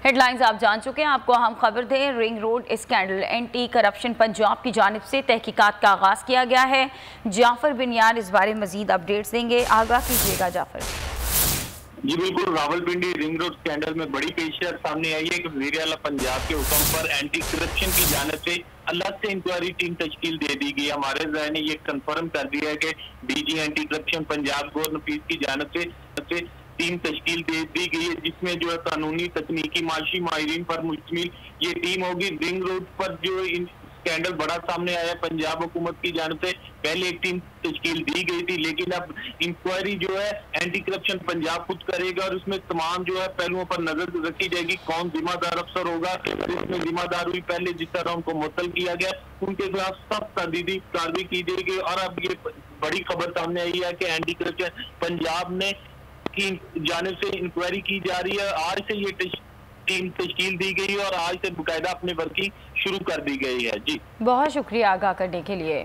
Headlines आप जान चुके हैं। आपको हम खबर दें, ring road scandal anti corruption Punjab की जानिब से तहकीकात का आगाज किया गया है। जाफर बिन यार इस बारे मजीद अपडेट्स देंगे, आगाह कीजिएगा जाफर। जी बिल्कुल, रावलपिंडी रिंग रोड स्कैंडल में बड़ी पेशरफ सामने आई है कि वज़ीर आला पंजाब के हुक्म पर एंटी करप्शन की जानिब से अलग से इंक्वायरी टीम तश्कील दे दी गई। हमारे ज़राए ने ये कंफर्म कर दिया है कि डीजी एंटी करप्शन पंजाब गौर नफीस की जानिब से टीम तश्कील दे दी गई है, जिसमें जो है कानूनी, तकनीकी, माशी माहिरीन पर मुश्तमिल ये टीम होगी। रिंग रोड पर जो स्कैंडल बड़ा सामने आया पंजाब हुकूमत की जानिब से पहले एक टीम तश्कील दी गई थी, लेकिन अब इंक्वायरी जो है एंटी करप्शन पंजाब खुद करेगा और उसमें तमाम जो है पहलुओं पर नजर रखी जाएगी। कौन जिम्मेदार अफसर होगा, इसमें जिम्मेदार हुई पहले जिस तरह उनको मुअत्तल किया गया, उनके खिलाफ सख्त तहदीदी कार्रवाई की जाएगी। और अब ये बड़ी खबर सामने आई है कि एंटी करप्शन पंजाब ने की जानिब से इंक्वायरी की जा रही है। आज से ये टीम तश्कील दी गई और आज से बाकायदा अपनी वर्किंग शुरू कर दी गई है। जी बहुत शुक्रिया आगाह करने के लिए।